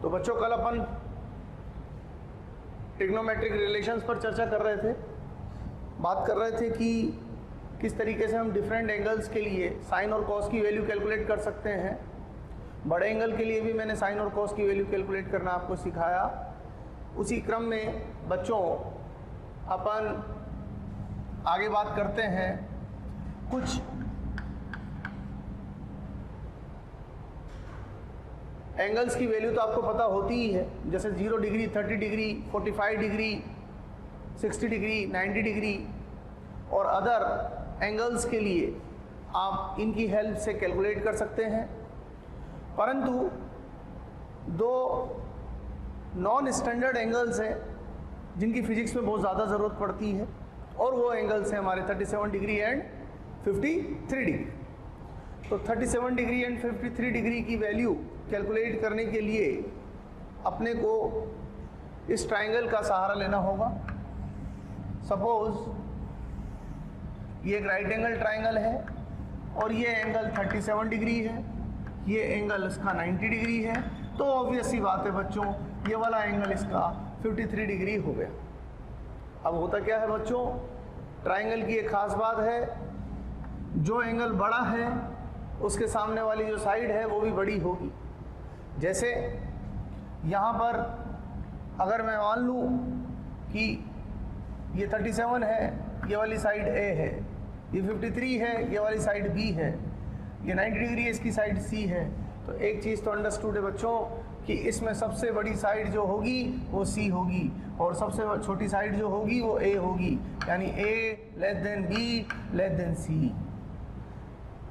तो बच्चों कल अपन ट्रिग्नोमेट्रिक रिलेशंस पर चर्चा कर रहे थे, बात कर रहे थे कि किस तरीके से हम डिफरेंट एंगल्स के लिए साइन और कॉस की वैल्यू कैलकुलेट कर सकते हैं। बड़े एंगल के लिए भी मैंने साइन और कॉस की वैल्यू कैलकुलेट करना आपको सिखाया। उसी क्रम में बच्चों अपन आगे बात करते हैं कुछ एंगल्स की वैल्यू तो आपको पता होती ही है, जैसे 0 degree, 30 degree, 45 degree, 60 degree, 90 degree और अदर एंगल्स के लिए आप इनकी हेल्प से कैलकुलेट कर सकते हैं। परंतु दो नॉन स्टैंडर्ड एंगल्स हैं जिनकी फिजिक्स में बहुत ज़्यादा ज़रूरत पड़ती है, और वो एंगल्स हैं हमारे 37 डिग्री एंड 53 डिग्री। तो 37 डिग्री एंड 53 डिग्री की वैल्यू कैलकुलेट करने के लिए अपने को इस ट्राइंगल का सहारा लेना होगा। सपोज ये एक राइट एंगल ट्राइंगल है और ये एंगल 37 डिग्री है, ये एंगल इसका 90 डिग्री है, तो ऑब्वियस सी बात है बच्चों ये वाला एंगल इसका 53 डिग्री हो गया। अब होता क्या है बच्चों, ट्राइंगल की एक खास बात है, जो एंगल बड़ा है उसके सामने वाली जो साइड है वो भी बड़ी होगी। जैसे यहाँ पर अगर मैं मान लूँ कि ये 37 है, ये वाली साइड A है, ये 53 है, ये वाली साइड B है, ये 90 डिग्री है, इसकी साइड C है, तो एक चीज़ तो अंडरस्टूड है बच्चों कि इसमें सबसे बड़ी साइड जो होगी वो C होगी और सबसे छोटी साइड जो होगी वो A होगी, यानी A less than B less than C।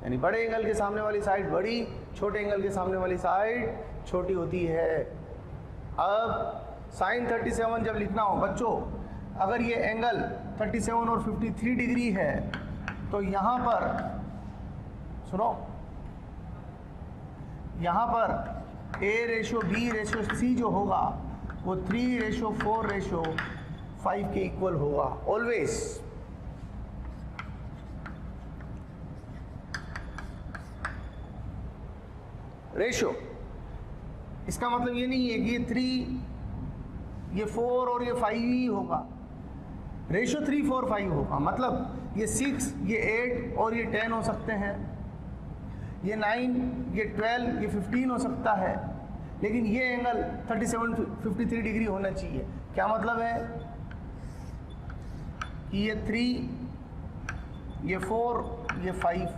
यानी बड़े एंगल के सामने वाली साइड बड़ी, छोटे एंगल के सामने वाली साइड छोटी होती है। अब साइन 37 जब लिखना हो बच्चों, अगर ये एंगल 37 और 53 डिग्री है तो यहाँ पर सुनो, यहाँ पर A ratio B ratio C जो होगा वो 3:4:5 के इक्वल होगा ऑलवेज। रेशो इसका मतलब ये नहीं है कि ये 3, ये 4 और ये 5 ही होगा, रेशो 3, 4, 5 होगा। मतलब ये 6, ये 8 और ये 10 हो सकते हैं, ये 9, ये 12, ये 15 हो सकता है, लेकिन ये एंगल 53 डिग्री होना चाहिए। क्या मतलब है कि ये 3, ये 4, ये 5,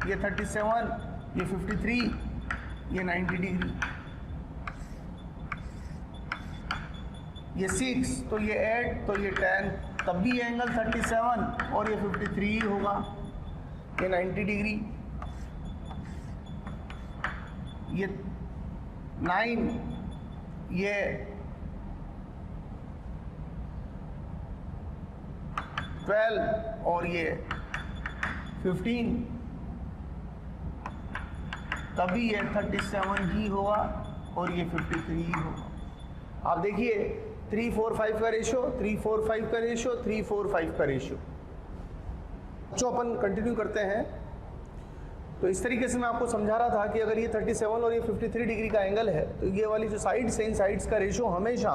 ये 37, ये 53, ये 90 डिग्री, ये 6, तो ये 8, तो ये 10, तब भी ये एंगल 37 और ये 53 ही होगा, ये 90 डिग्री, ये 9, ये 12 और ये 15, तभी ये 37 ही होगा और ये 53 ही होगा। आप देखिए 3, 4, 5 का रेशो, 3, 4, 5 का रेशो, 3, 4, 5 का रेशो। जो अपन कंटिन्यू करते हैं, तो इस तरीके से मैं आपको समझा रहा था कि अगर ये 37 और ये 53 डिग्री का एंगल है तो ये वाली जो साइड्स हैं, इन साइड्स का रेशो हमेशा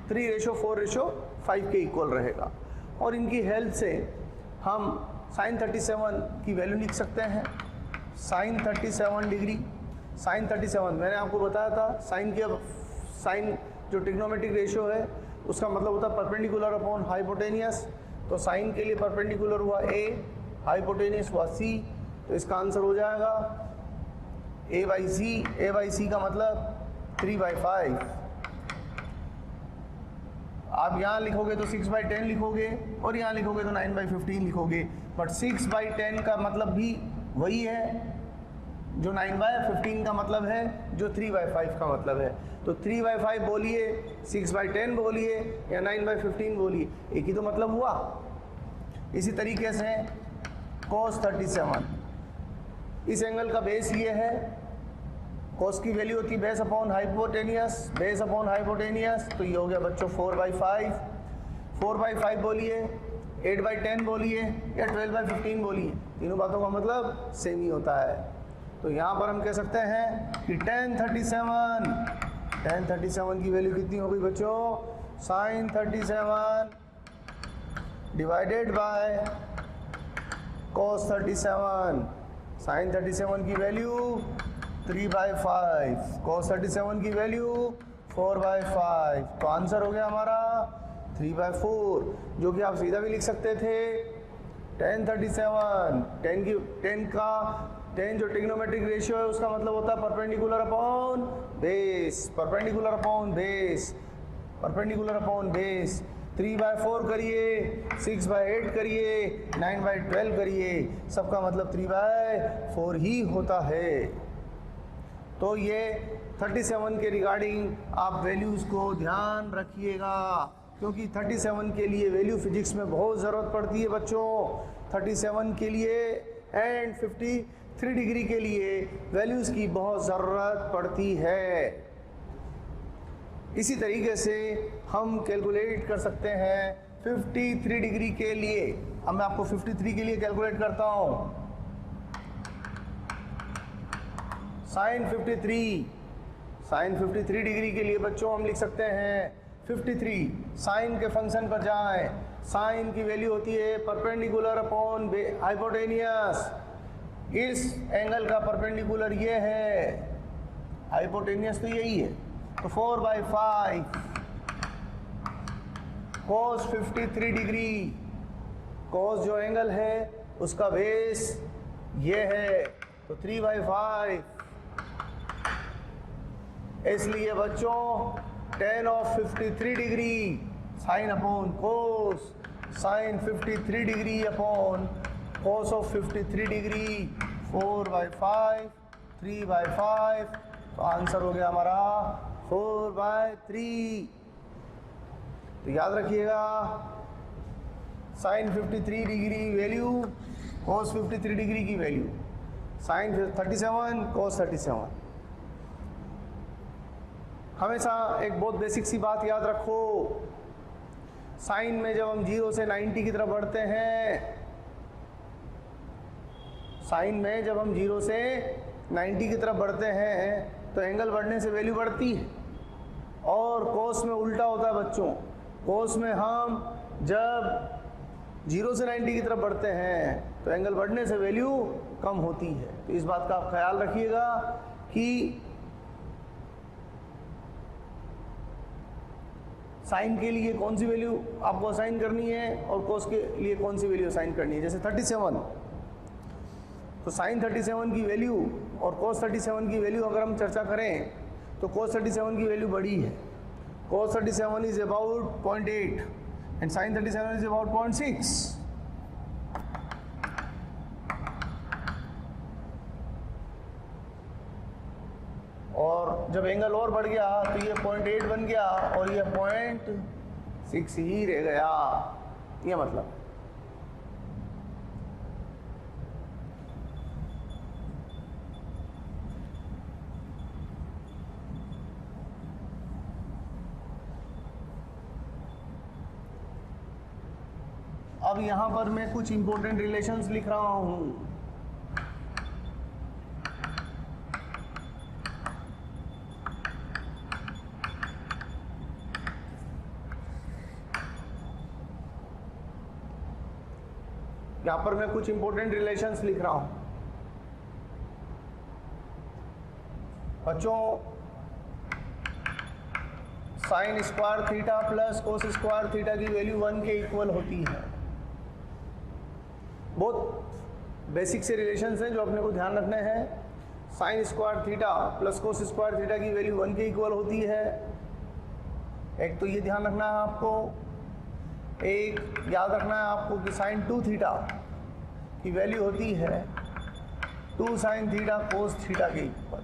3:4:5 के इक्वल रहेगा, और इनकी हेल्प से हम साइन 37 की वैल्यू लिख सकते हैं। साइन 37 डिग्री, साइन 37 मैंने आपको बताया था, साइन जो ट्रिग्नोमेट्रिक रेशियो है उसका मतलब होता है परपेंडिकुलर अपॉन हाइपोटेनियस। तो साइन के लिए परपेंडिकुलर हुआ A, हाइपोटेनियस हुआ C, तो इसका आंसर हो जाएगा A/C। A/C का मतलब 3/5। आप यहाँ लिखोगे तो 6/10 लिखोगे और यहाँ लिखोगे तो 9/15 लिखोगे, बट 6/10 का मतलब भी वही है जो 9/15 का मतलब है, जो 3/5 का मतलब है। तो 3/5 बोलिए, 6/10 बोलिए या 9/15 बोलिए, एक ही तो मतलब हुआ। इसी तरीके से cos 37, इस एंगल का बेस ये है, cos की वैल्यू होती है base upon hypotenuse, base upon hypotenuse, तो ये हो गया बच्चों 4/5। 4/5 बोलिए, 8/10 बोलिए या 12/15 बोलिए, तीनों बातों का मतलब सेम ही होता है। तो यहाँ पर हम कह सकते हैं कि tan 37 की वैल्यू कितनी हो गई बच्चों? sin 37 divided by cos 37। sin 37 की वैल्यू 3/5, cos 37 की वैल्यू 4/5। तो आंसर हो गया हमारा 3/4, जो कि आप सीधा भी लिख सकते थे। tan 37, tan जो ट्रिग्नोमेट्रिक रेशियो है उसका मतलब होता है perpendicular upon base, perpendicular upon base, perpendicular upon base. 3/4 करिए, 6/8 करिए, 9/12 करिए, सबका मतलब 3/4 ही होता है। तो ये 37 के रिगार्डिंग आप वैल्यूज़ को ध्यान रखिएगा, क्योंकि 37 के लिए वैल्यू फिजिक्स में बहुत ज़रूरत पड़ती है बच्चों। 37 के लिए एंड 53 डिग्री के लिए वैल्यूज़ की बहुत ज़रूरत पड़ती है। इसी तरीके से हम कैलकुलेट कर सकते हैं 53 डिग्री के लिए। अब मैं आपको 53 के लिए कैलकुलेट करता हूँ। sin 53 डिग्री के लिए बच्चों हम लिख सकते हैं 53। साइन के फंक्शन पर जाएं, साइन की वैल्यू होती है परपेंडिकुलर अपॉन हाइपोटेनियस। इस एंगल का परपेंडिकुलर ये है, हाइपोटेनियस तो यही है, तो 4/5 cos 53 डिग्री। cos जो एंगल है उसका बेस ये है, तो 3/5। इसलिए बच्चों tan of 53 degree sine upon cos, sine 53 degree upon cos of 53 degree 4/5, 3/5। तो आंसर हो गया हमारा 4/3। तो याद रखिएगा sine 53 degree value, cos 53 degree की वैल्यू, साइन 37 cos 37। हमेशा एक बहुत बेसिक सी बात याद रखो, साइन में जब हम 0 से 90 की तरफ बढ़ते हैं, साइन में जब हम 0 से 90 की तरफ बढ़ते हैं तो एंगल बढ़ने से वैल्यू बढ़ती है। और कोस में उल्टा होता है बच्चों, कोस में हम जब 0 से 90 की तरफ बढ़ते हैं तो एंगल बढ़ने से वैल्यू कम होती है। तो इस बात का आप ख्याल रखिएगा कि साइन के लिए कौन सी वैल्यू आपको असाइन करनी है और कोस के लिए कौन सी वैल्यू असाइन करनी है। जैसे 37, तो साइन 37 की वैल्यू और कोस 37 की वैल्यू अगर हम चर्चा करें तो कोस 37 की वैल्यू बड़ी है। Cos 37 is about 0.8 and sine 37 is about 0.6। और जब एंगल और बढ़ गया तो ये 0.8 बन गया और ये 0.6 ही रह गया, ये मतलब। अब यहां पर मैं कुछ इंपॉर्टेंट रिलेशंस लिख रहा हूं। यहां पर मैं कुछ इंपॉर्टेंट रिलेशंस लिख रहा हूं बच्चों। Sine square theta plus cos square theta की वैल्यू 1 के इक्वल होती है। बहुत बेसिक से रिलेशंस हैं जो अपने को ध्यान रखने हैं। Sine square theta plus cos square theta की वैल्यू 1 के इक्वल होती है। एक तो ये ध्यान रखना है आपको, एक याद रखना है आपको कि साइन 2 थीटा की वैल्यू होती है 2 साइन थीटा कोस थीटा के इक्वल।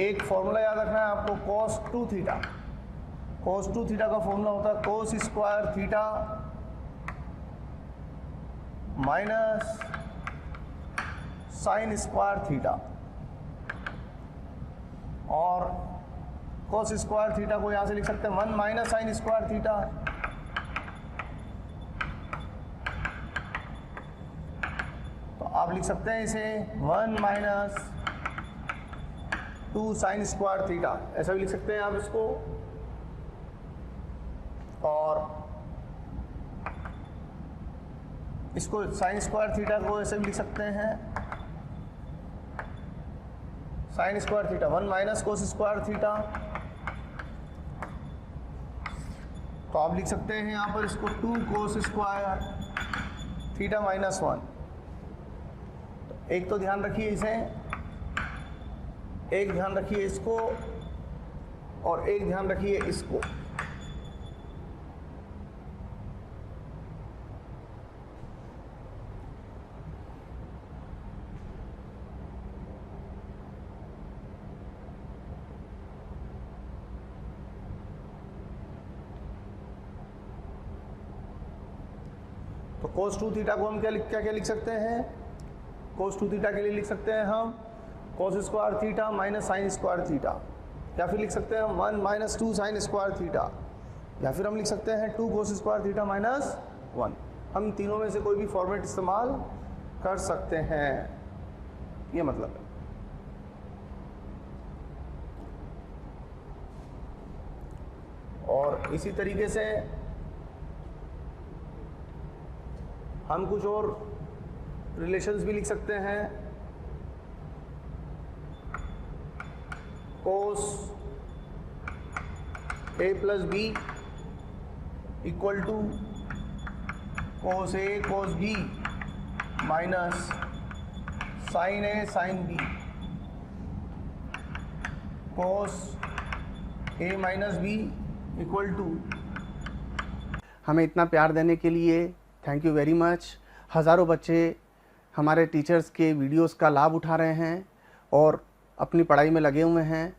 एक फॉर्मूला याद रखना है आपको, कोस 2 थीटा। कोस 2 थीटा का फॉर्मूला होता है cos square theta minus sine square theta. और कोस स्क्वायर थीटा को यहां से लिख सकते हैं 1 माइनस साइन स्क्वायर थीटा। आप लिख सकते हैं इसे 1 माइनस 2 साइन स्क्वायर थीटा, ऐसा भी लिख सकते हैं आप इसको। और इसको साइन स्क्वायर थीटा को ऐसे भी लिख सकते हैं, sine square theta 1 minus cos square theta. तो आप लिख सकते हैं यहाँ पर इसको 2 कोस स्क्वायर थीटा माइनस 1। एक तो ध्यान रखिए इसे, एक ध्यान रखिए इसको, और एक ध्यान रखिए इसको। तो cos 2 थीटा को हम क्या लिख सकते हैं? cos 2 थीटा के लिए लिख सकते हैं हम cos square theta minus sine square theta, या फिर लिख सकते हैं 1 माइनस 2 साइन स्क्वायर थीटा, या फिर हम लिख सकते हैं 2 cos स्क्वायर थीटा माइनस 1। हम तीनों में से कोई भी फॉर्मेट इस्तेमाल कर सकते हैं, ये मतलब है। और इसी तरीके से हम कुछ और रिलेशंस भी लिख सकते हैं। cos a plus B equal to cos a cos b minus sine a sine b। cos a minus b equal to. हमें इतना प्यार देने के लिए थैंक यू वेरी मच। हज़ारों बच्चे हमारे टीचर्स के वीडियोस का लाभ उठा रहे हैं और अपनी पढ़ाई में लगे हुए हैं।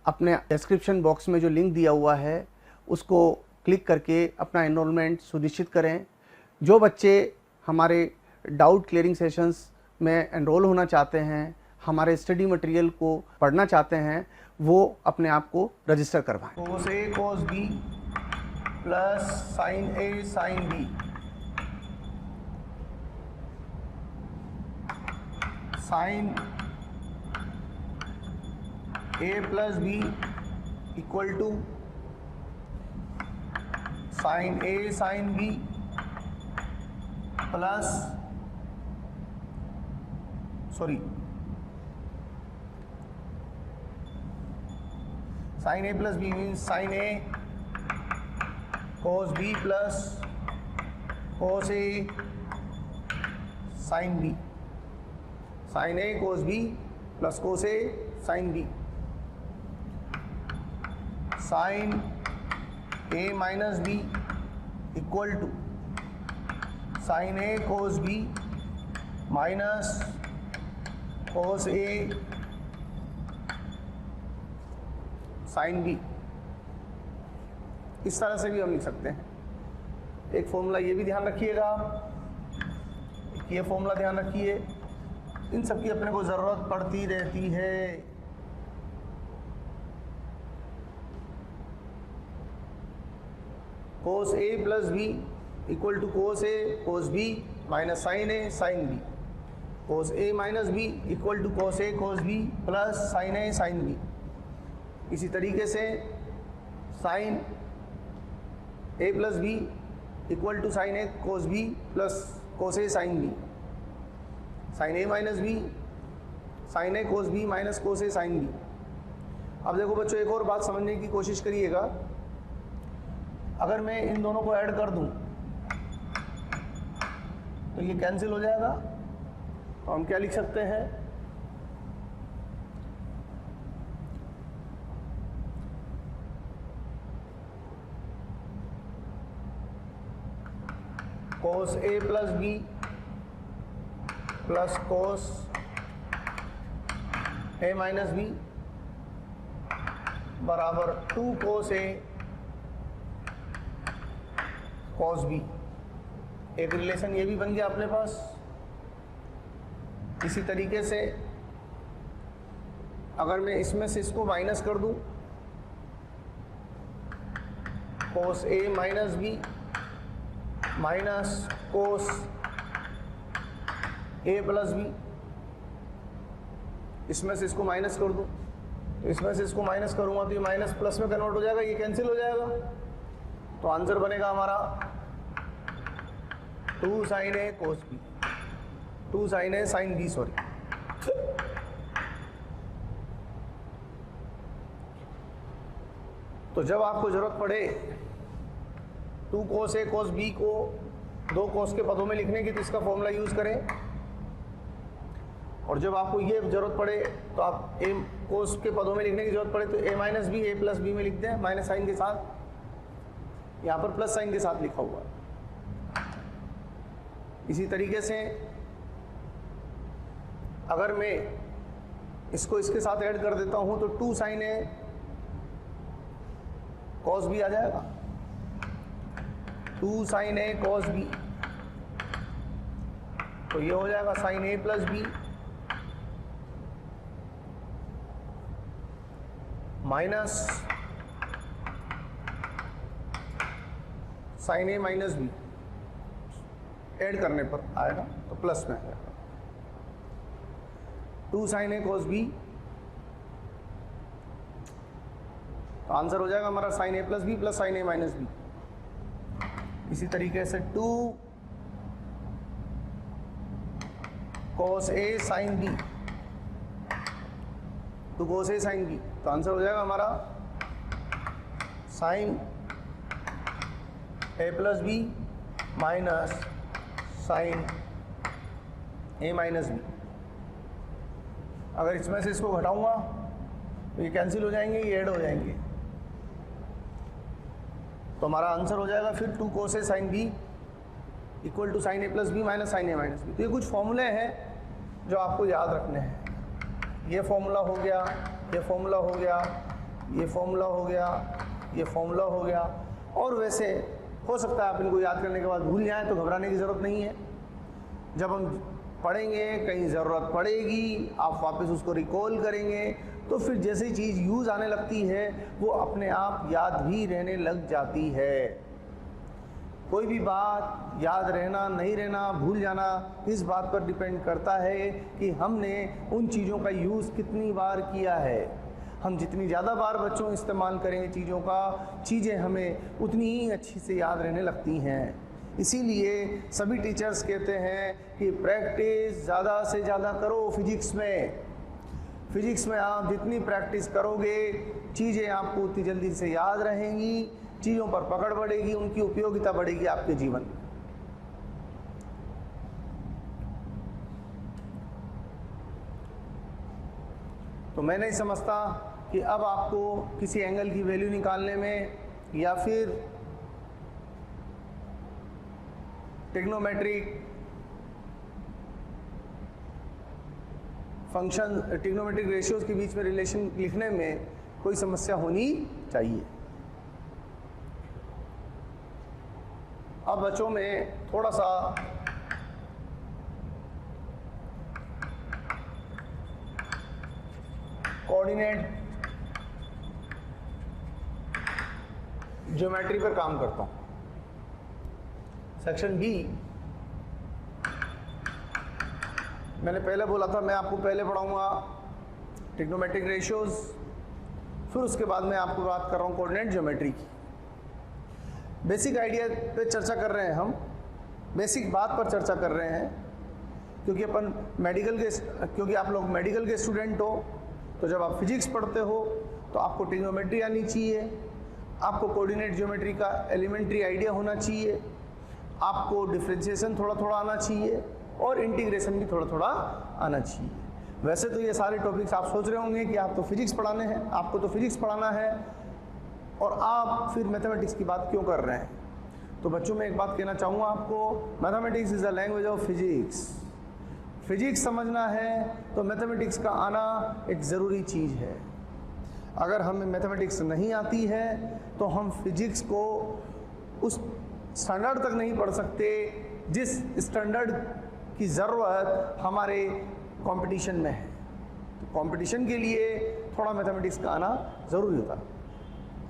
अपने डिस्क्रिप्शन बॉक्स में जो लिंक दिया हुआ है उसको क्लिक करके अपना एनरोलमेंट सुनिश्चित करें। जो बच्चे हमारे डाउट क्लियरिंग सेशंस में एनरोल होना चाहते हैं, हमारे स्टडी मटेरियल को पढ़ना चाहते हैं, वो अपने आप को रजिस्टर करवाएं। cos a cos b plus sine a sine b, sine a plus B equal to sine a sine b plus sine a plus B means sine a cos b plus cos a sine b, sine a cos b plus cos a sine b, sine a minus b equal to sine a cos b minus cos a sine b। इस तरह से भी हम लिख सकते हैं। एक formula ये भी ध्यान रखिएगा, ये फॉर्मूला ध्यान रखिए, इन सब की अपने को ज़रूरत पड़ती रहती है। cos a plus B equal to cos a cos b minus sine a sine b, cos a minus b equal to cos a cos b plus sine a sine b। इसी तरीके से sine a plus B equal to sine a cos b plus cos a sine b, sine a minus B sine a cos b minus cos a sine b। अब देखो बच्चों, एक और बात समझने की कोशिश करिएगा। अगर मैं इन दोनों को ऐड कर दूं तो ये कैंसिल हो जाएगा, तो हम क्या लिख सकते हैं? cos a plus B plus cos a minus B बराबर 2 cos a cos b। एक रिलेशन ये भी बन गया अपने पास। इसी तरीके से अगर मैं इसमें से इसको माइनस कर दूं, cos a minus b minus cos A plus B, इसमें से इसको माइनस कर दूं, तो इसमें से इसको माइनस करूंगा तो ये माइनस प्लस में कन्वर्ट हो जाएगा, ये कैंसिल हो जाएगा, तो आंसर बनेगा हमारा 2 sin A cos B, 2 sin A sin B, sorry. तो जब आपको जरूरत पड़े 2 cos A cos B को 2 cos के पदों में लिखने की तो इसका फॉर्मूला यूज करें, और जब आपको ये जरूरत पड़े तो आप a cos के पदों में लिखने की जरूरत पड़े तो a minus B a plus B में लिख दें, माइनस साइन के साथ, यहाँ पर प्लस साइन के साथ लिखा हुआ। इसी तरीके से अगर मैं इसको इसके साथ ऐड कर देता हूं तो 2 sin A cos B आ जाएगा, 2 sin A cos B, तो ये हो जाएगा sin A plus B minus sin A minus B, add करने पर आएगा तो प्लस में आएगा 2 sin A cos B, तो आंसर हो जाएगा हमारा sin A plus B plus sin A minus B. इसी तरीके से 2 cos A sin B, 2 cos A sin B, तो आंसर हो जाएगा हमारा sin A plus B minus sin A minus B. अगर इसमें से इसको घटाऊंगा तो ये कैंसिल हो जाएंगे, ये ऐड हो जाएंगे, तो हमारा आंसर हो जाएगा फिर 2 cos A sin B equal to sin A plus B minus sin A minus B. तो ये कुछ फॉर्मूले हैं जो आपको याद रखने हैं। ये फॉर्मूला हो गया, ये फॉर्मूला हो गया, ये फॉर्मूला हो गया, ये फॉर्मूला हो गया, और वैसे हो सकता है आप इनको याद करने के बाद भूल जाएं, तो घबराने की ज़रूरत नहीं है। जब हम पढ़ेंगे, कहीं ज़रूरत पड़ेगी, आप वापस उसको रिकॉल करेंगे, तो फिर जैसे चीज़ यूज़ आने लगती है वो अपने आप याद भी रहने लग जाती है। कोई भी बात याद रहना नहीं रहना, भूल जाना, इस बात पर डिपेंड करता है कि हमने उन चीज़ों का यूज़ कितनी बार किया है। हम जितनी ज़्यादा बार बच्चों इस्तेमाल करेंगे चीज़ों का, चीज़ें हमें उतनी ही अच्छी से याद रहने लगती हैं। इसीलिए सभी टीचर्स कहते हैं कि प्रैक्टिस ज़्यादा से ज़्यादा करो फिजिक्स में। फिजिक्स में आप जितनी प्रैक्टिस करोगे चीज़ें आपको उतनी जल्दी से याद रहेंगी, चीज़ों पर पकड़ बढ़ेगी, उनकी उपयोगिता बढ़ेगी आपके जीवन में। तो मैं नहीं समझता कि अब आपको किसी एंगल की वैल्यू निकालने में या फिर ट्रिग्नोमेट्रिक फंक्शन, ट्रिग्नोमेट्रिक रेशियोज के बीच में रिलेशन लिखने में कोई समस्या होनी चाहिए। अब बच्चों में थोड़ा सा कोऑर्डिनेट ज्योमेट्री पर काम करता हूं। सेक्शन बी मैंने पहले बोला था, मैं आपको पहले पढ़ाऊंगा ट्रिग्नोमेट्रिक रेशियोज, फिर उसके बाद मैं आपको बात कर रहा हूँ कोऑर्डिनेट ज्योमेट्री की। बेसिक आइडिया पे चर्चा कर रहे हैं हम, बेसिक बात पर चर्चा कर रहे हैं, क्योंकि क्योंकि आप लोग मेडिकल के स्टूडेंट हो, तो जब आप फिजिक्स पढ़ते हो तो आपको ट्रिग्नोमेट्री आनी चाहिए, आपको कोऑर्डिनेट ज्योमेट्री का एलिमेंट्री आइडिया होना चाहिए, आपको डिफरेंशिएशन थोड़ा थोड़ा आना चाहिए और इंटीग्रेशन भी थोड़ा थोड़ा आना चाहिए। वैसे तो ये सारे टॉपिक्स आप सोच रहे होंगे कि आप तो फिजिक्स पढ़ाने हैं, आपको तो फिजिक्स पढ़ाना है और आप फिर मैथमेटिक्स की बात क्यों कर रहे हैं। तो बच्चों में एक बात कहना चाहूँगा आपको, mathematics is the language of physics. Physics समझना है तो मैथमेटिक्स का आना एक ज़रूरी चीज़ है। अगर हमें मैथमेटिक्स नहीं आती है तो हम फिजिक्स को उस स्टैंडर्ड तक नहीं पढ़ सकते जिस स्टैंडर्ड की ज़रूरत हमारे कंपटीशन में है। तो कंपटीशन के लिए थोड़ा मैथमेटिक्स का आना ज़रूरी होता है।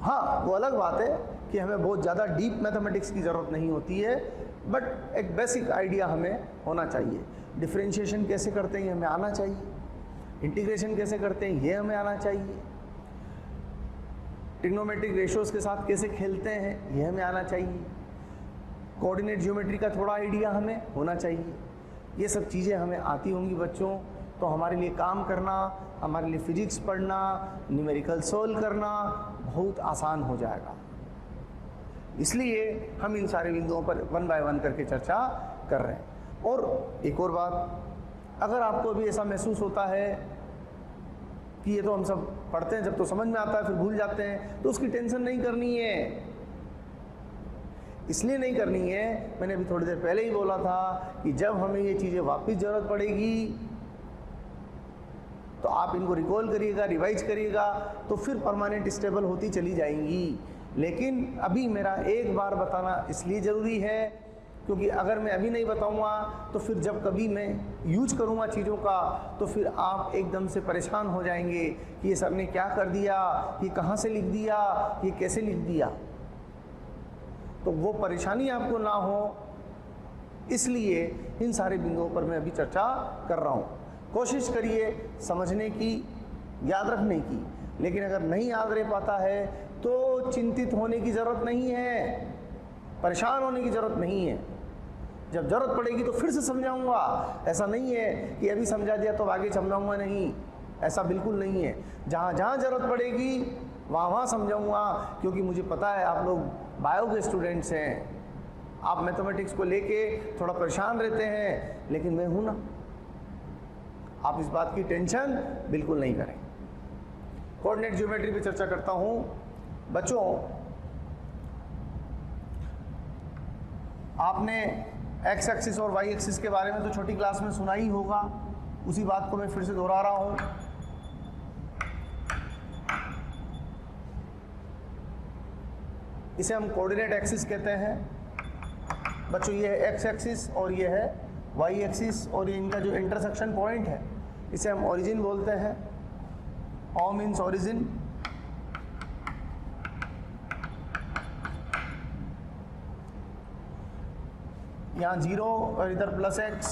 हाँ, वो अलग बात है कि हमें बहुत ज़्यादा डीप मैथमेटिक्स की ज़रूरत नहीं होती है, बट एक बेसिक आइडिया हमें होना चाहिए। डिफरेंशिएशन कैसे करते हैं ये हमें आना चाहिए, इंटीग्रेशन कैसे करते हैं ये हमें आना चाहिए, ट्रिग्नोमेट्रिक रेशियोज के साथ कैसे खेलते हैं ये हमें आना चाहिए, कोऑर्डिनेट ज्योमेट्री का थोड़ा आइडिया हमें होना चाहिए। ये सब चीज़ें हमें आती होंगी बच्चों, तो हमारे लिए काम करना, हमारे लिए फिजिक्स पढ़ना, न्यूमेरिकल सोल्व करना बहुत आसान हो जाएगा। इसलिए हम इन सारे बिंदुओं पर 1 बाय 1 करके चर्चा कर रहे हैं। और एक और बात, अगर आपको भी ऐसा महसूस होता है कि ये तो हम सब पढ़ते हैं, जब तो समझ में आता है फिर भूल जाते हैं, तो उसकी टेंशन नहीं करनी है। इसलिए नहीं करनी है, मैंने अभी थोड़ी देर पहले ही बोला था कि जब हमें ये चीज़ें वापस ज़रूरत पड़ेगी तो आप इनको रिकॉल करिएगा, रिवाइज करिएगा, तो फिर परमानेंट स्टेबल होती चली जाएंगी। लेकिन अभी मेरा एक बार बताना इसलिए ज़रूरी है क्योंकि अगर मैं अभी नहीं बताऊंगा तो फिर जब कभी मैं यूज करूंगा चीज़ों का तो फिर आप एकदम से परेशान हो जाएंगे कि ये सर ने क्या कर दिया, ये कहाँ से लिख दिया, ये कैसे लिख दिया। तो वो परेशानी आपको ना हो इसलिए इन सारे बिंदुओं पर मैं अभी चर्चा कर रहा हूँ। कोशिश करिए समझने की, याद रखने की। लेकिन अगर नहीं याद रह पाता है तो चिंतित होने की ज़रूरत नहीं है, परेशान होने की ज़रूरत नहीं है। जब ज़रूरत पड़ेगी तो फिर से समझाऊंगा। ऐसा नहीं है कि अभी समझा दिया तो आगे समझाऊंगा नहीं, ऐसा बिल्कुल नहीं है। जहाँ जहाँ ज़रूरत पड़ेगी वहाँ वहाँ समझाऊंगा, क्योंकि मुझे पता है आप लोग बायो के स्टूडेंट्स हैं, आप मैथमेटिक्स को लेके थोड़ा परेशान रहते हैं, लेकिन मैं हूँ ना, आप इस बात की टेंशन बिल्कुल नहीं करें। कोऑर्डिनेट ज्योमेट्री पे चर्चा करता हूँ बच्चों। आपने एक्स एक्सिस और वाई एक्सिस के बारे में तो छोटी क्लास में सुना ही होगा, उसी बात को मैं फिर से दोहरा रहा हूँ। इसे हम कोऑर्डिनेट एक्सिस कहते हैं बच्चों। ये है एक्स एक्सिस और ये है वाई एक्सिस, और ये इनका जो इंटरसेक्शन पॉइंट है इसे हम ओरिजिन बोलते हैं। O means origin. यहाँ 0 और इधर प्लस एक्स,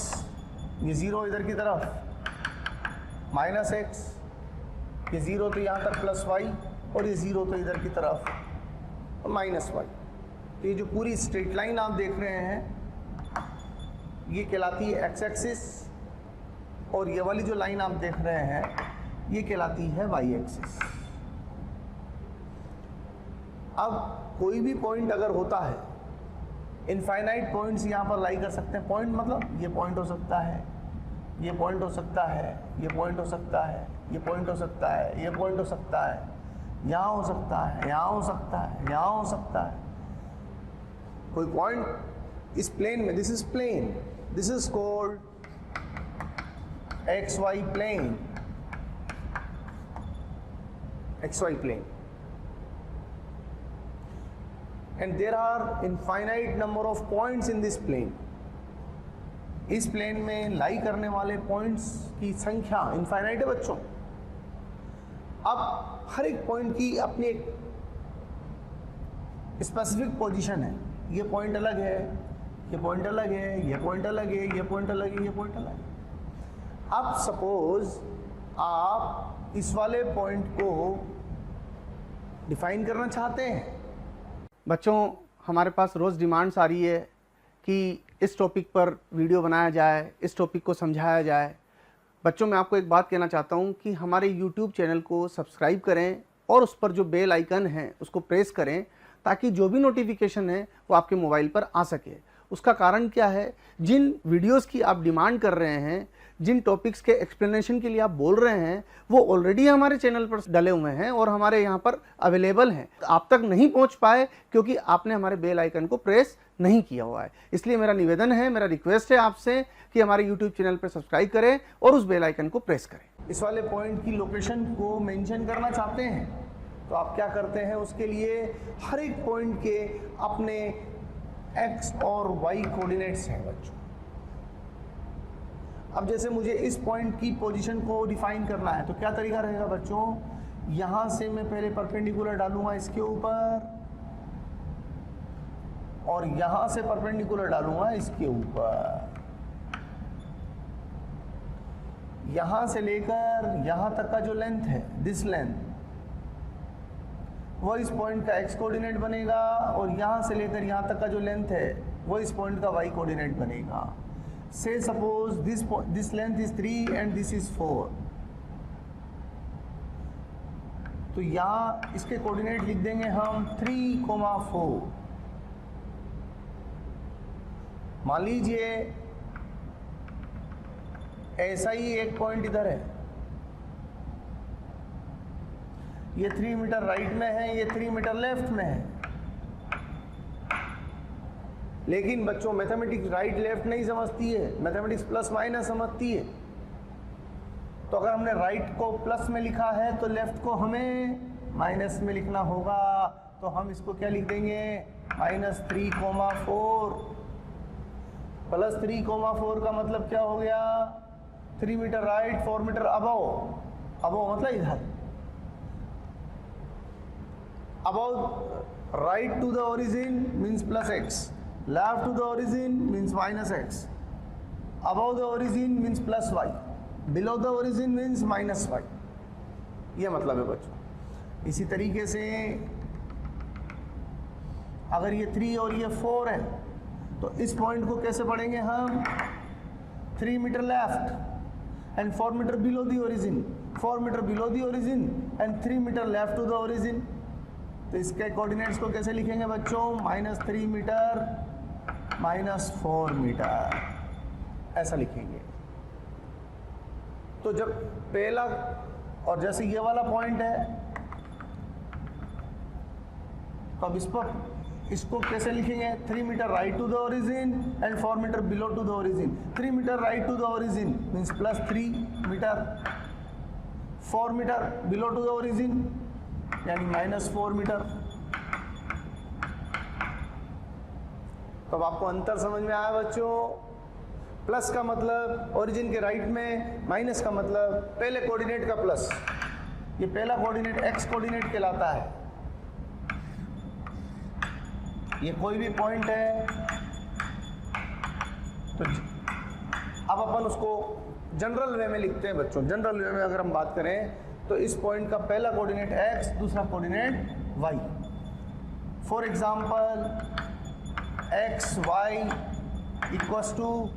ये 0 इधर की तरफ माइनस एक्स, ये 0 तो यहाँ तक प्लस वाई, और ये 0 तो इधर की तरफ माइनस वाई। तो ये जो पूरी स्ट्रेट लाइन आप देख रहे हैं ये कहलाती है एक्स एक्सिस, और ये वाली जो लाइन आप देख रहे हैं ये कहलाती है वाई एक्सिस। अब कोई भी पॉइंट अगर होता है, इनफाइनाइट पॉइंट्स यहाँ पर लाई कर सकते हैं। पॉइंट मतलब ये पॉइंट हो सकता है, ये पॉइंट हो सकता है, ये पॉइंट हो सकता है, ये पॉइंट हो सकता है, ये पॉइंट हो सकता है, यहाँ हो सकता है, यहाँ हो सकता है, यहाँ हो सकता है। कोई पॉइंट इस प्लेन में, this is plane, this is called X Y plane, X Y plane. And there are infinite number of points in this plane. इस प्लेन में लाई करने वाले पॉइंट्स की संख्या इनफाइनाइट है बच्चों। अब हर एक पॉइंट की अपनी एक स्पेसिफिक पोजीशन है। ये पॉइंट अलग है, ये पॉइंट अलग है, ये पॉइंट अलग है, ये पॉइंट अलग है, ये पॉइंट अलग है। अब सपोज आप इस वाले पॉइंट को डिफाइन करना चाहते हैं। बच्चों हमारे पास रोज़ डिमांड्स आ रही है कि इस टॉपिक पर वीडियो बनाया जाए, इस टॉपिक को समझाया जाए। बच्चों मैं आपको एक बात कहना चाहता हूं कि हमारे YouTube चैनल को सब्सक्राइब करें और उस पर जो बेल आइकन है उसको प्रेस करें ताकि जो भी नोटिफिकेशन है वो आपके मोबाइल पर आ सके। उसका कारण क्या है, जिन वीडियोस की आप डिमांड कर रहे हैं, जिन टॉपिक्स के एक्सप्लेनेशन के लिए आप बोल रहे हैं, वो ऑलरेडी हमारे चैनल पर डले हुए हैं और हमारे यहाँ पर अवेलेबल हैं। आप तक नहीं पहुँच पाए क्योंकि आपने हमारे बेल आइकन को प्रेस नहीं किया हुआ है। इसलिए मेरा निवेदन है, मेरा रिक्वेस्ट है आपसे कि हमारे यूट्यूब चैनल पर सब्सक्राइब करें और उस बेल आइकन को प्रेस करें। इस वाले पॉइंट की लोकेशन को मेंशन करना चाहते हैं तो आप क्या करते हैं, उसके लिए हर एक पॉइंट के अपने एक्स और वाई कोऑर्डिनेट्स हैं बच्चों। अब जैसे मुझे इस पॉइंट की पोजीशन को डिफाइन करना है तो क्या तरीका रहेगा बच्चों, यहाँ से मैं पहले परपेंडिकुलर डालूंगा इसके ऊपर और यहाँ से परपेंडिकुलर डालूंगा इसके ऊपर। यहाँ से लेकर यहाँ तक का जो लेंथ है, दिस लेंथ, वो इस पॉइंट का एक्स कोऑर्डिनेट बनेगा, और यहाँ से लेकर यहाँ तक का जो लेंथ है वो इस पॉइंट का वाई कोऑर्डिनेट बनेगा। से suppose this length is 3 and this is 4, तो यहाँ इसके कोऑर्डिनेट लिख देंगे हम 3,4। मान लीजिए ऐसा ही एक पॉइंट इधर है, ये 3 मीटर राइट में है, ये 3 मीटर लेफ्ट में है। लेकिन बच्चों मैथमेटिक्स राइट लेफ्ट नहीं समझती है, मैथमेटिक्स प्लस माइनस समझती है। तो अगर हमने राइट को प्लस में लिखा है तो लेफ्ट को हमें माइनस में लिखना होगा। तो हम इसको क्या लिख देंगे, -3,4 प्लस 3,4 का मतलब क्या हो गया, 3 metre right 4 metre above, above मतलब इधर, above right to the origin means +x, left to the origin means -x, above the origin means +y, below the origin means -y। ये मतलब है बच्चों। इसी तरीके से अगर ये 3 और ये 4 है तो इस पॉइंट को कैसे पढ़ेंगे हम, 3 metre left and 4 metre below the origin, 4 metre below the origin and 3 metre left to the origin. तो इसके कोऑर्डिनेट्स को कैसे लिखेंगे बच्चों, -3 मीटर -4 मीटर, ऐसा लिखेंगे। तो जब पहला, और जैसे ये वाला पॉइंट है तो अब इसको कैसे लिखेंगे, 3 metre right to the origin and 4 metre below to the origin. 3 metre right to the origin means +3 metre, 4 metre below to the origin यानी -4 मीटर। तो अब आपको अंतर समझ में आया बच्चों। प्लस का मतलब ओरिजिन के राइट में, माइनस का मतलब पहले कोऑर्डिनेट का प्लस। ये पहला कोऑर्डिनेट एक्स कोऑर्डिनेट कहलाता है। ये कोई भी पॉइंट है तो अब अपन उसको जनरल वे में लिखते हैं बच्चों। जनरल वे में अगर हम बात करें तो इस पॉइंट का पहला कोऑर्डिनेट एक्स, दूसरा coordinate Y. For example XY equals to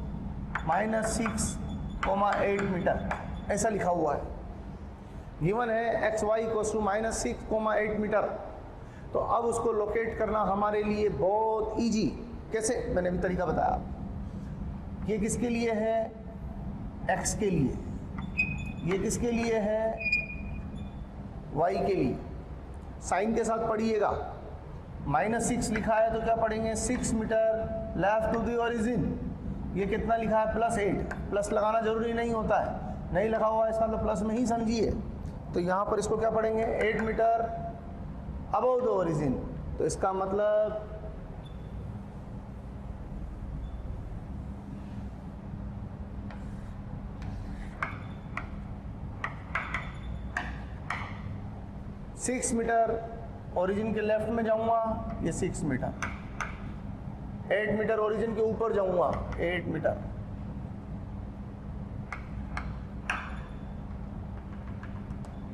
-6,8 metre, ऐसा लिखा हुआ है। गिवन है XY इक्वल्स टू -6,8 मीटर। तो अब उसको लोकेट करना हमारे लिए बहुत इजी। कैसे, मैंने भी तरीका बताया। ये किसके लिए है, X के लिए। ये किसके लिए है, Y के लिए। साइन के साथ पढ़िएगा। -6 लिखा है तो क्या पढ़ेंगे, 6 metre left to the origin. ये कितना लिखा है, +8। प्लस लगाना जरूरी नहीं होता है, नहीं लगा हुआ है इसका मतलब प्लस में ही समझिए। तो यहाँ पर इसको क्या पढ़ेंगे, 8 मीटर अबव द ओरिजिन। तो इसका मतलब सिक्स मीटर ओरिजिन के लेफ्ट में जाऊंगा, ये 6 मीटर। 8 मीटर ओरिजिन के ऊपर जाऊंगा, 8 मीटर।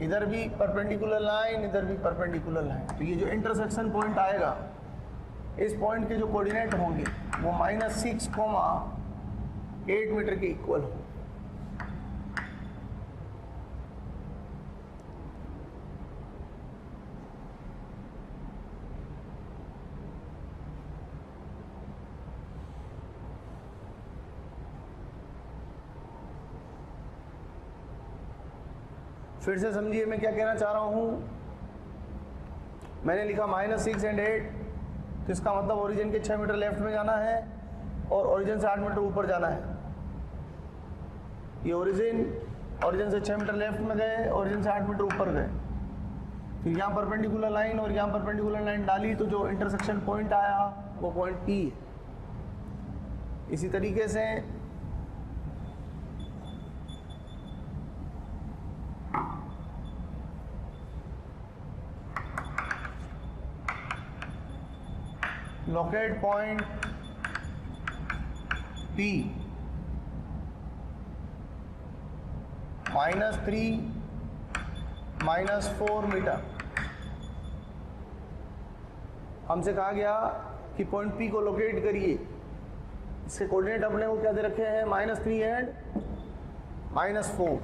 इधर भी परपेंडिकुलर लाइन, इधर भी परपेंडिकुलर लाइन। तो ये जो इंटरसेक्शन पॉइंट आएगा, इस पॉइंट के जो कोऑर्डिनेट होंगे वो -6,8 मीटर के इक्वल हो। फिर से समझिए मैं क्या कहना चाह रहा हूँ। मैंने लिखा -6 एंड 8, तो इसका मतलब ओरिजिन के 6 मीटर लेफ्ट में जाना है और ओरिजिन से 8 मीटर ऊपर जाना है। ये ओरिजिन से 6 मीटर लेफ्ट में गए, ओरिजिन से 8 मीटर ऊपर गए। फिर यहाँ परपेंडिकुलर लाइन और यहाँ परपेंडिकुलर लाइन डाली तो जो इंटरसेक्शन पॉइंट आया वो पॉइंट P है। इसी तरीके से लोकेट पॉइंट P। -3 -4 मीटर। हमसे कहा गया कि पॉइंट P को लोकेट करिए। इसके कोऑर्डिनेट अपने को क्या दे रखे हैं, -3 एंड -4।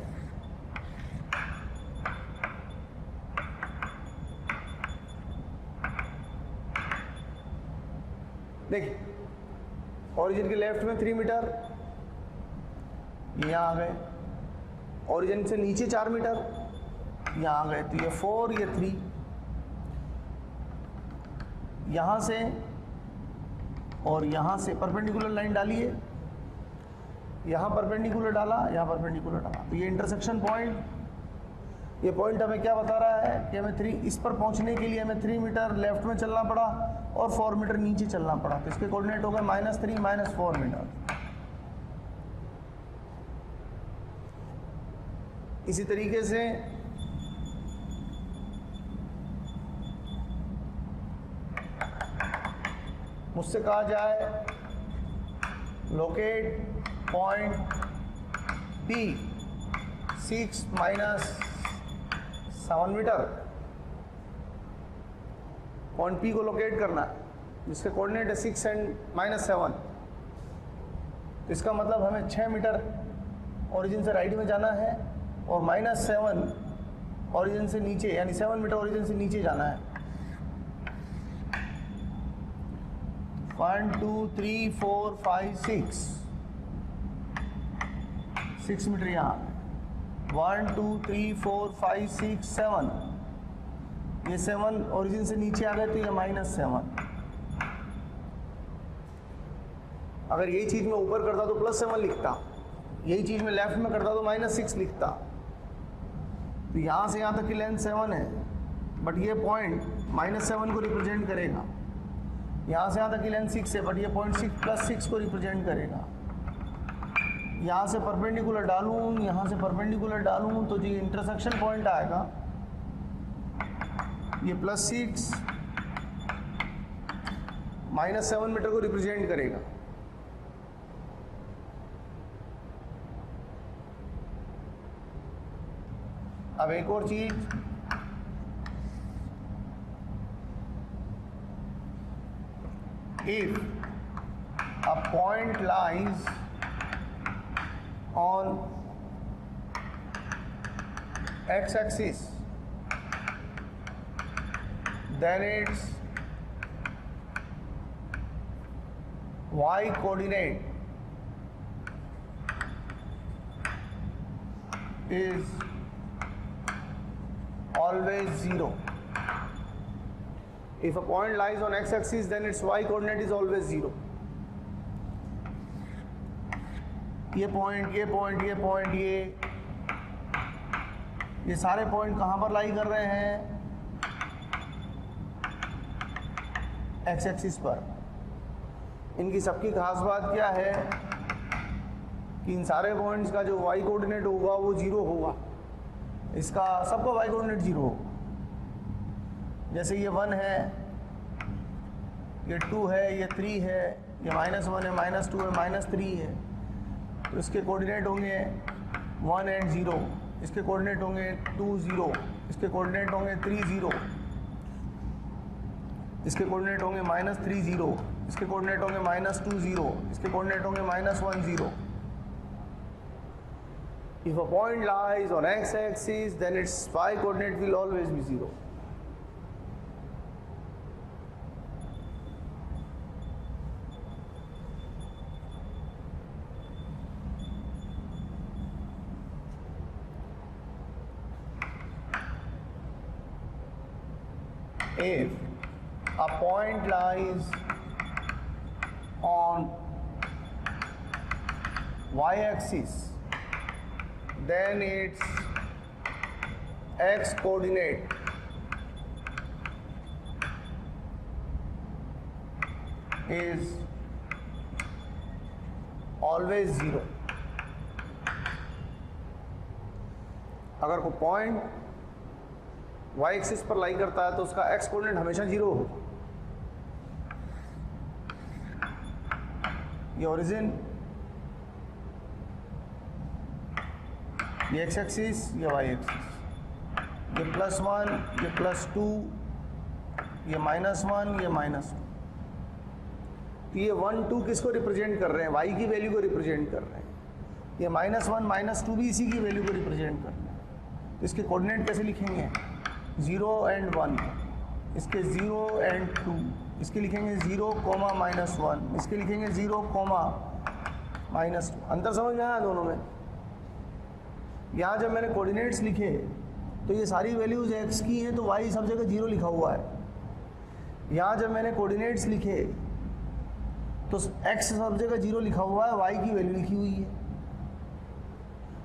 देखिए ओरिजिन के लेफ्ट में 3 मीटर, यहाँ आ गए। ओरिजिन से नीचे 4 मीटर, यहाँ आ गए। तो ये 4, ये 3। यहाँ से और यहाँ से परपेंडिकुलर लाइन डालिए। यहाँ परपेंडिकुलर डाला, यहाँ परपेंडिकुलर डाला, तो ये इंटरसेक्शन पॉइंट, ये पॉइंट हमें क्या बता रहा है कि हमें 3, इस पर पहुँचने के लिए हमें 3 मीटर लेफ्ट में चलना पड़ा और 4 मीटर नीचे चलना पड़ा। तो इसके कोऑर्डिनेट हो गए -3 -4 मीटर। इसी तरीके से मुझसे कहा जाए लोकेट पॉइंट P 6 -7 मीटर। पॉइंट P को लोकेट करना है जिसके कोऑर्डिनेट है 6 एंड -7। तो इसका मतलब हमें 6 मीटर ओरिजिन से राइट में जाना है और -7 ओरिजिन से नीचे, यानी 7 मीटर ओरिजिन से नीचे जाना है। 1 2 3 4 5 6 मीटर यहाँ। 1 2 3 4 5 6 7, ये 7 ओरिजिन से नीचे आ गए तो ये -7। अगर यही चीज़ मैं ऊपर करता तो +7 लिखता, यही चीज़ मैं लेफ्ट में करता तो -6 लिखता। तो यहाँ से यहाँ तक की लेंथ 7 है, बट ये पॉइंट -7 को रिप्रेजेंट करेगा। यहाँ से यहाँ तक की लेंथ 6 है, बट ये पॉइंट 6 + 6 को रिप्रेजेंट करेगा। यहाँ से परपेंडिकुलर डालूँ, यहाँ से परपेंडिकुलर डालूँ, तो जी इंटरसेक्शन पॉइंट आएगा। ये +6 -7 मीटर को रिप्रेजेंट करेगा। अब एक और चीज, if a point lies on x-axis, then its y coordinate is always 0. If a point lies on x-axis, then its y coordinate is always 0. ये पॉइंट, ये पॉइंट, ये पॉइंट, ये सारे पॉइंट कहाँ पर लाई कर रहे हैं? एक्स एक्सिस पर। इनकी सबकी खास बात क्या है कि इन सारे पॉइंट्स का जो y कोऑर्डिनेट होगा वो 0 होगा। इसका सबका y कोऑर्डिनेट 0 होगा। जैसे ये 1 है, ये 2 है, ये 3 है, ये -1 है, -2 है, -3 है, तो इसके कोऑर्डिनेट होंगे 1 एंड 0, इसके कोऑर्डिनेट होंगे 2 0, इसके कोऑर्डिनेट होंगे 3 0, इसके कोऑर्डिनेट होंगे -3 0, इसके कोऑर्डिनेट होंगे -2 0, इसके कोऑर्डिनेट होंगे -1 0। If a point lies on x-axis, then its y coordinate will always be 0. If a point lies on y-axis, then its x coordinate is always 0. अगर कोई पॉइंट y एक्सिस पर लाई करता है तो उसका x कोऑर्डिनेट हमेशा 0 होगा। ये ओरिजिन, ये एक्स एक्सिस, ये वाई एक्सिस, ये +1, ये +2, ये -1, ये -2। तो ये 1 2 किसको रिप्रेजेंट कर रहे हैं? y की वैल्यू को रिप्रेजेंट कर रहे हैं। ये -1 -2 भी इसी की वैल्यू को रिप्रेजेंट कर रहे हैं। तो इसके कोऑर्डिनेट कैसे लिखेंगे? 0 and 1, इसके 0 and 2, इसके लिखेंगे 0, -1, इसके लिखेंगे 0, -2। अंतर समझ में आया दोनों में? यहाँ जब मैंने कोऑर्डिनेट्स लिखे तो ये सारी वैल्यूज़ x की हैं, तो y सब जगह 0 लिखा हुआ है। यहाँ जब मैंने कोऑर्डिनेट्स लिखे तो x सब जगह 0 लिखा हुआ है, y की वैल्यू लिखी हुई है।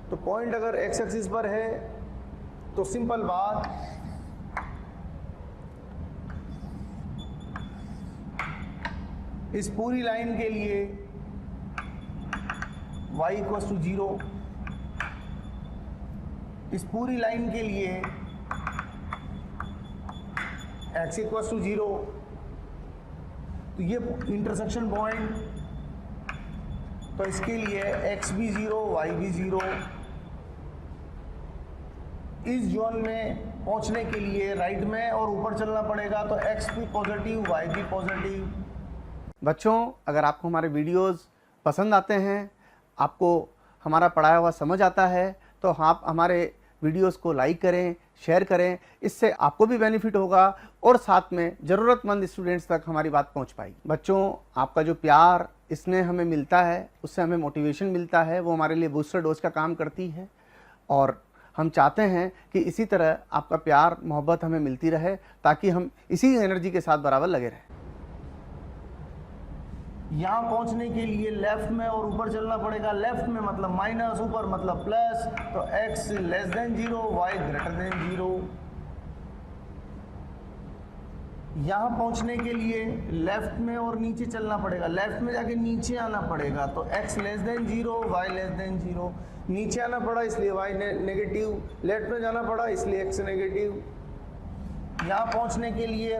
तो पॉइंट अगर x एक्सिस पर है तो सिंपल बात, इस पूरी लाइन के लिए y = 0, इस पूरी लाइन के लिए x = 0। तो ये इंटरसेक्शन पॉइंट, तो इसके लिए x भी 0, y भी 0। इस जोन में पहुंचने के लिए राइट में और ऊपर चलना पड़ेगा, तो x भी पॉजिटिव, y भी पॉजिटिव। बच्चों, अगर आपको हमारे वीडियोस पसंद आते हैं, आपको हमारा पढ़ाया हुआ समझ आता है, तो आप हमारे वीडियोस को लाइक करें, शेयर करें। इससे आपको भी बेनिफिट होगा और साथ में ज़रूरतमंद स्टूडेंट्स तक हमारी बात पहुंच पाएगी। बच्चों, आपका जो प्यार इसने हमें मिलता है, उससे हमें मोटिवेशन मिलता है, वो हमारे लिए बूस्टर डोज का काम करती है। और हम चाहते हैं कि इसी तरह आपका प्यार मोहब्बत हमें मिलती रहे, ताकि हम इसी एनर्जी के साथ बराबर लगे रहें। यहाँ पहुँचने के लिए लेफ्ट में और ऊपर चलना पड़ेगा। लेफ्ट में मतलब माइनस, ऊपर मतलब प्लस। तो x <0, y <0। यहाँ पहुँचने के लिए लेफ्ट में और नीचे चलना पड़ेगा। लेफ्ट में जाके नीचे आना पड़ेगा, तो x <0, y <0। नीचे आना पड़ा इसलिए y नेगेटिव, लेफ्ट में जाना पड़ा इसलिए x नेगेटिव। यहाँ पहुँचने के लिए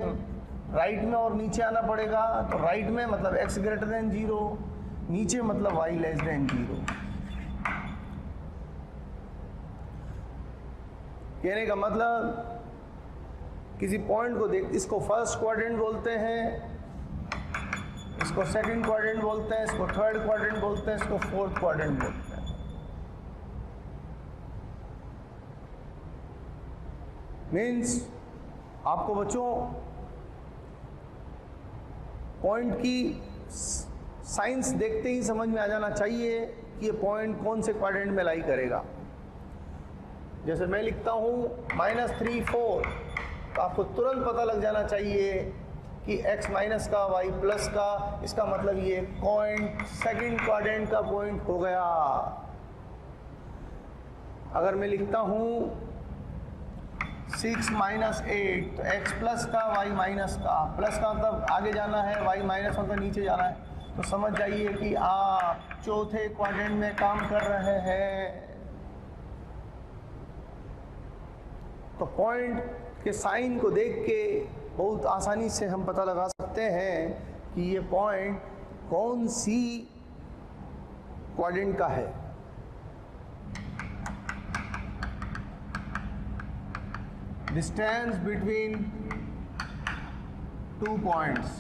राइट में और नीचे आना पड़ेगा, तो राइट में मतलब x <0, नीचे मतलब y <0। कहने का मतलब, किसी पॉइंट को देख, इसको फर्स्ट क्वाड्रेंट बोलते हैं, इसको सेकंड क्वाड्रेंट बोलते हैं, इसको थर्ड क्वाड्रेंट बोलते हैं, इसको फोर्थ क्वाड्रेंट बोलते हैं। मीन्स आपको बच्चों पॉइंट की साइंस देखते ही समझ में आ जाना चाहिए कि ये पॉइंट कौन से क्वाड्रेंट में लाई करेगा। जैसे मैं लिखता हूँ -3 4, तो आपको तुरंत पता लग जाना चाहिए कि x माइनस का, y प्लस का, इसका मतलब ये पॉइंट सेकंड क्वाड्रेंट का पॉइंट हो गया। अगर मैं लिखता हूँ 6 - 8, तो x प्लस का, y माइनस का। प्लस का मतलब आगे जाना है, y माइनस मतलब नीचे जाना है। तो समझ जाइए कि आप चौथे क्वाड्रेंट में काम कर रहे हैं। तो पॉइंट के साइन को देख के बहुत आसानी से हम पता लगा सकते हैं कि ये पॉइंट कौन सी क्वाड्रेंट का है। Distance between 2 points.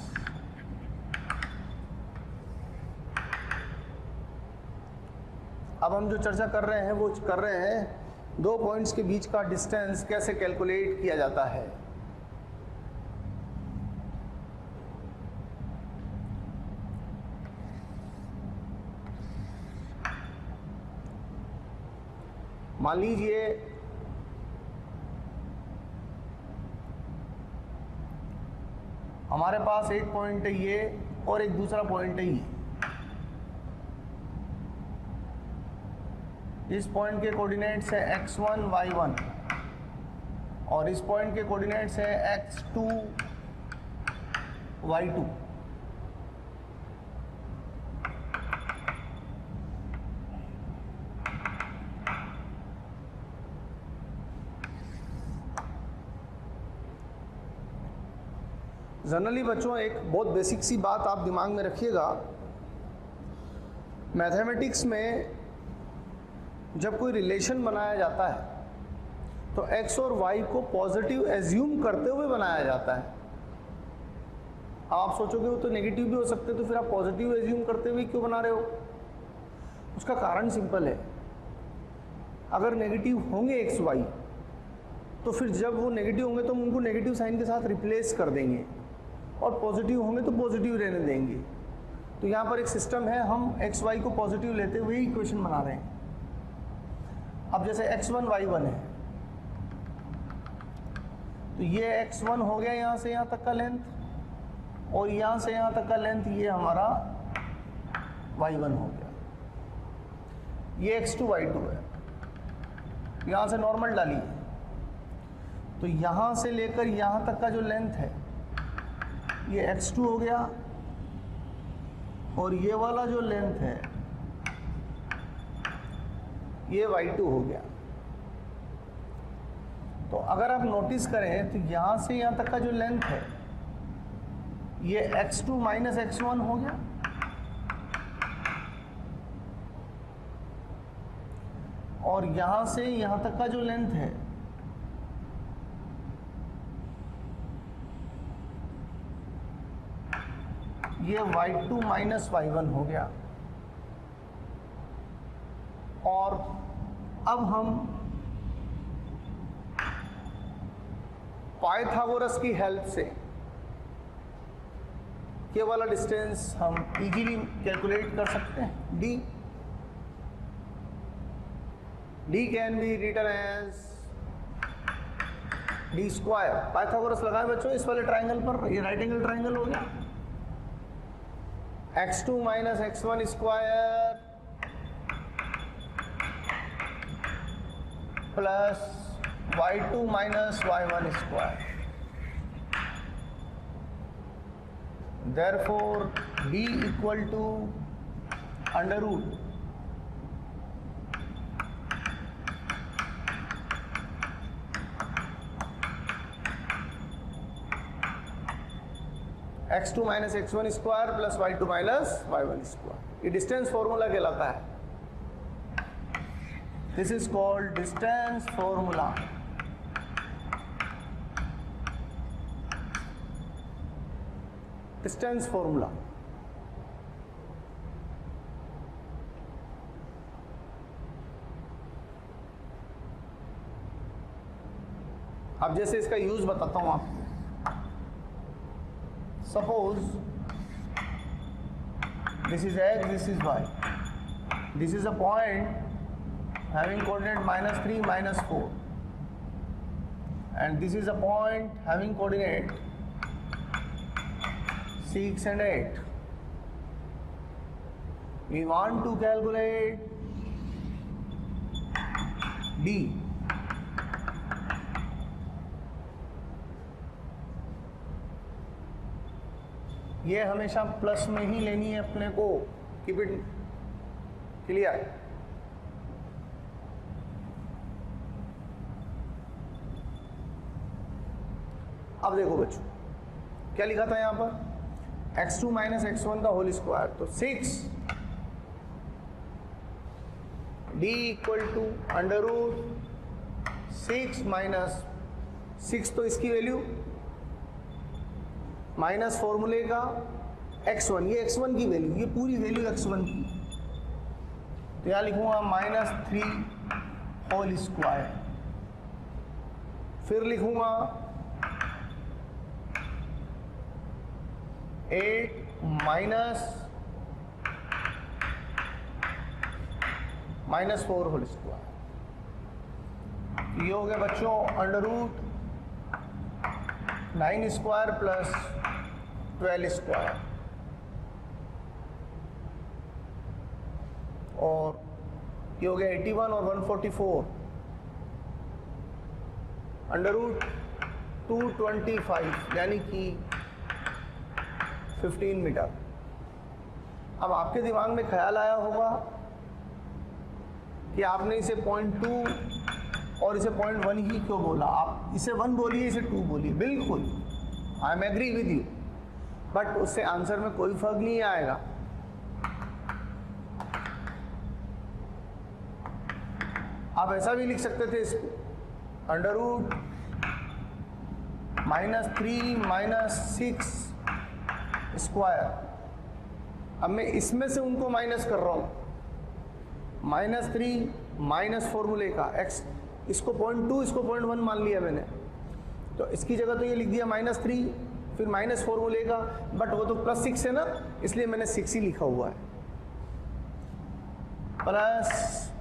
अब हम जो चर्चा कर रहे हैं वो कर रहे हैं 2 पॉइंट्स के बीच का डिस्टेंस कैसे कैलकुलेट किया जाता है। मान लीजिए हमारे पास एक पॉइंट है ये और एक दूसरा पॉइंट है ये। इस पॉइंट के कोऑर्डिनेट्स है x1 y1 और इस पॉइंट के कोऑर्डिनेट्स है x2 y2। जनरली बच्चों एक बहुत बेसिक सी बात आप दिमाग में रखिएगा, मैथमेटिक्स में जब कोई रिलेशन बनाया जाता है तो x और y को पॉजिटिव एज्यूम करते हुए बनाया जाता है। आप सोचोगे वो तो नेगेटिव भी हो सकते, तो फिर आप पॉजिटिव एज्यूम करते हुए क्यों बना रहे हो? उसका कारण सिंपल है, अगर नेगेटिव होंगे x y तो फिर जब वो नेगेटिव होंगे तो हम उनको नेगेटिव साइन के साथ रिप्लेस कर देंगे, और पॉजिटिव होंगे तो पॉजिटिव रहने देंगे। तो यहाँ पर एक सिस्टम है, हम एक्स वाई को पॉजिटिव लेते हुए इक्वेशन बना रहे हैं। अब जैसे x1 y1 है, तो ये x1 हो गया यहाँ से यहाँ तक का लेंथ, और यहाँ से यहाँ तक का लेंथ ये हमारा y1 हो गया। ये x2 y2 है, यहाँ से नॉर्मल डालिए, तो यहाँ से लेकर यहाँ तक का जो लेंथ है ये x2 हो गया, और ये वाला जो लेंथ है ये y2 हो गया। तो अगर आप नोटिस करें तो यहाँ से यहाँ तक का जो लेंथ है ये x2 माइनस x1 हो गया, और यहाँ से यहाँ तक का जो लेंथ है ये y2 माइनस y1 हो गया। और अब हम पाइथागोरस की हेल्प से ये वाला डिस्टेंस हम इजीली कैलकुलेट कर सकते हैं। d can be written as d square. Pythagoras लगाए बच्चों इस वाले ट्राइंगल पर, ये राइट एंगल ट्राइंगल हो गया, x2 minus x1 square plus y2 minus y1 square. Therefore d equal to under root x2 minus x1 square plus y2 minus y1 square. ये distance formula कहलाता है। This is called distance formula. Distance formula अब जैसे इसका use बताता हूं आपको। Suppose this is x, this is y. This is a point having coordinate minus 3, minus 4. And this is a point having coordinate 6 and 8. We want to calculate d. ये हमेशा plus में ही लेनी है अपने को। Keep it clear. अब देखो बच्चों क्या लिखा था यहां पर, x2 माइनस x1 का होल स्क्वायर, तो 6 d equal to under root 6 minus 6, तो इसकी वैल्यू माइनस फॉर्मूले का x1, ये x1 की वैल्यू, ये पूरी वैल्यू x1 की, तो यहाँ लिखूंगा माइनस 3 होल स्क्वायर। फिर लिखूंगा 8 माइनस 4 होल स्क्वायर। ये हो गया बच्चों under root 9 square plus 12 square, और ये हो गया 81 और 144 अंडर रूट 225 यानी कि 15 मीटर। अब आपके दिमाग में ख्याल आया होगा कि आपने इसे 0.2 और इसे 0.1 ही क्यों बोला। आप इसे 1 बोलिए, इसे 2 बोलिए, बिल्कुल I am agree with you, but उससे आंसर में कोई फर्क नहीं आएगा। आप ऐसा भी लिख सकते थे इसको, अंडर रूट -3 - 6 स्क्वायर। अब मैं इसमें से उनको माइनस कर रहा हूँ, -3 माइनस फॉर्मूले का x, इसको 0.2 इसको 0.1 मान लिया मैंने, तो इसकी जगह तो ये लिख दिया -3 फिर माइनस फॉर्मूले का, बट वो तो +6 है ना, इसलिए मैंने 6 ही लिखा हुआ है, प्लस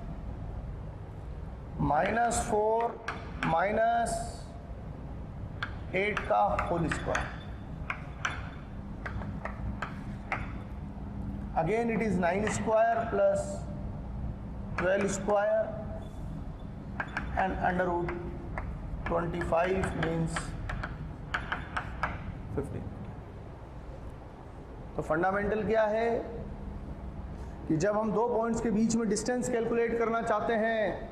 -4 - 8 का whole square. Again it is 9 square plus 12 square and under root 25 means 15। तो फंडामेंटल क्या है कि जब हम दो पॉइंट्स के बीच में डिस्टेंस कैलकुलेट करना चाहते हैं,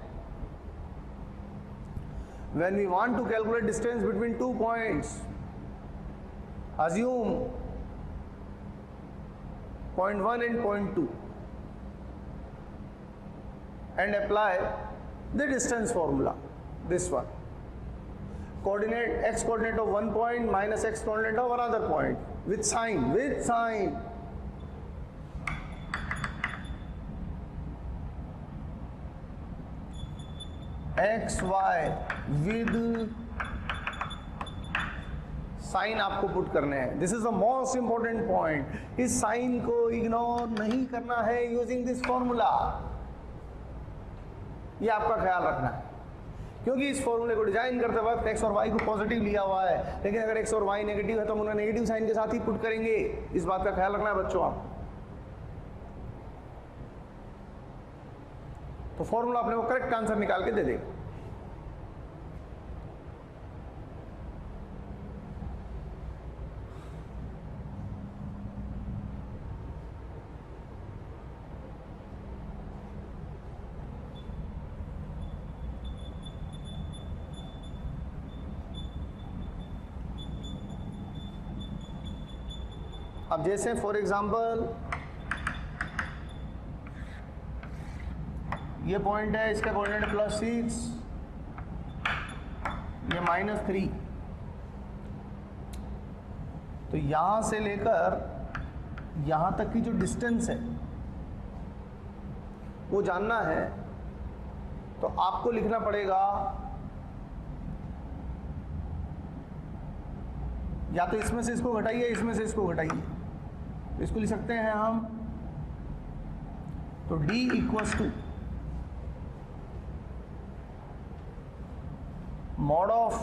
when we want to calculate distance between 2 points, assume point 1 and point 2 and apply the distance formula, this one, coordinate x coordinate of one point minus x coordinate of another point with sign x y with sign आपको put करने हैं। This is the most important point. इस sign को ignore नहीं करना है using this formula, ये आपका ख्याल रखना है, क्योंकि इस फॉर्मूले को डिजाइन करते वक्त x और y को पॉजिटिव लिया हुआ है, लेकिन अगर x और y नेगेटिव है तो हम उन्हें नेगेटिव साइन के साथ ही पुट करेंगे। इस बात का ख्याल रखना है बच्चों आप। तो फॉर्मूला अपने को करेक्ट आंसर निकाल के दे देगा। अब जैसे फॉर एग्जांपल ये पॉइंट है, इसका कोऑर्डिनेट +6, ये -3, तो यहां से लेकर यहां तक की जो डिस्टेंस है वो जानना है, तो आपको लिखना पड़ेगा या तो इसमें से इसको घटाइए, इसमें से इसको घटाइए। तो इसको लिख सकते हैं हम, तो D = mod of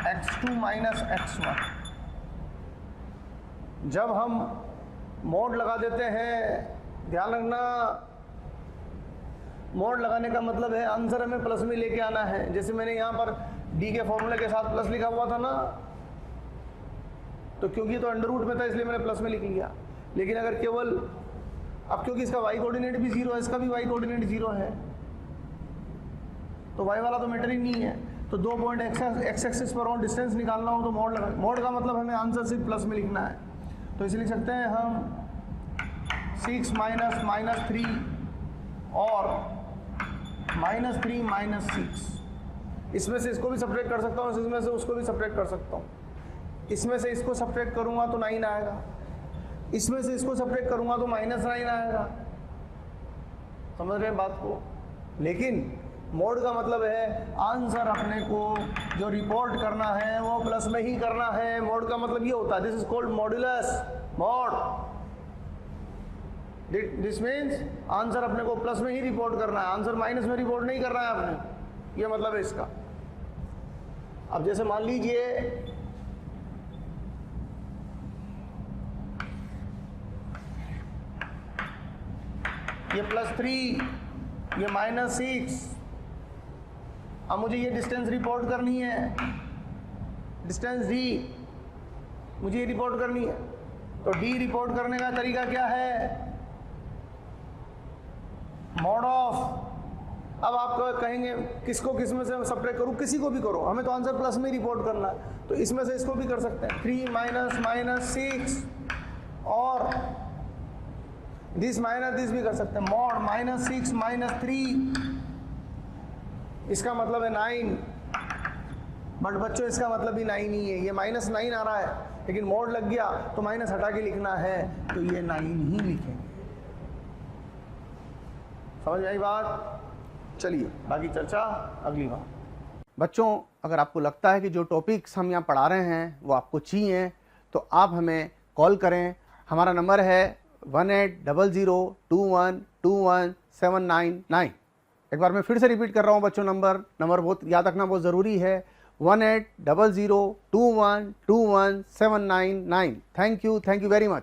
x2 - x1। जब हम मोड लगा देते हैं, ध्यान रखना, मोड लगाने का मतलब है आंसर हमें प्लस में लेके आना है। जैसे मैंने यहाँ पर D के फॉर्मूले के साथ प्लस लिखा हुआ था ना, तो क्योंकि तो अंडर रूट में था इसलिए मैंने प्लस में लिख लिया। लेकिन अगर केवल अब क्योंकि इसका y कोऑर्डिनेट भी 0 है, इसका भी y कोऑर्डिनेट 0 है, तो y वाला तो मैटर ही नहीं है। तो दो पॉइंट x एक्सिस पर और डिस्टेंस निकालना हो तो मोड लगा, मोड का मतलब हमें आंसर सिर्फ प्लस में लिखना है। तो इसे लिख सकते हैं हम 6 - -3 और -3 - 6। इसमें से इसको भी सब्ट्रैक्ट कर सकता हूँ, इसमें से उसको भी सब्ट्रैक्ट कर सकता हूँ। इसमें से इसको सब्ट्रैक्ट करूँगा तो 9 आएगा, इसमें से इसको सब्ट्रैक्ट करूँगा तो -9 आएगा। समझ रहे हैं बात को? लेकिन मोड का मतलब है आंसर अपने को जो रिपोर्ट करना है वो प्लस में ही करना है। मोड का मतलब ये होता है, this is called modulus mode. This means answer अपने को प्लस में ही रिपोर्ट करना है, आंसर माइनस में रिपोर्ट नहीं करना है आपने, ये मतलब है इसका। अब जैसे मान लीजिए ये +3, ये -6, अब मुझे ये डिस्टेंस रिपोर्ट करनी है, डिस्टेंस D मुझे ये रिपोर्ट करनी है। तो D रिपोर्ट करने का तरीका क्या है? मोड ऑफ, अब आप कहेंगे किसको किस में से सब्ट्रैक्ट करूँ? किसी को भी करो, हमें तो आंसर प्लस में रिपोर्ट करना है, तो इसमें से इसको भी कर सकते हैं। 3 - -6 और दिस माइनस दिस भी कर सकते हैं, मॉड -6 -3, इसका मतलब है 9, बट बच्चों इसका मतलब भी 9 ही है, ये -9 आ रहा है, लेकिन मॉड लग गया तो माइनस हटा के लिखना है, तो ये 9 ही लिखेंगे। समझ में आई बात? चलिए बाकी चर्चा अगली बार। बच्चों, अगर आपको लगता है कि जो टॉपिक्स हम यहाँ पढ़ा रहे हैं वो आपको चाहिए तो आप हमें कॉल करें। हमारा नंबर है 180021217999। एक बार मैं फिर से रिपीट कर रहा हूँ बच्चों, नंबर बहुत याद रखना बहुत ज़रूरी है, 180021217999। Thank you very much.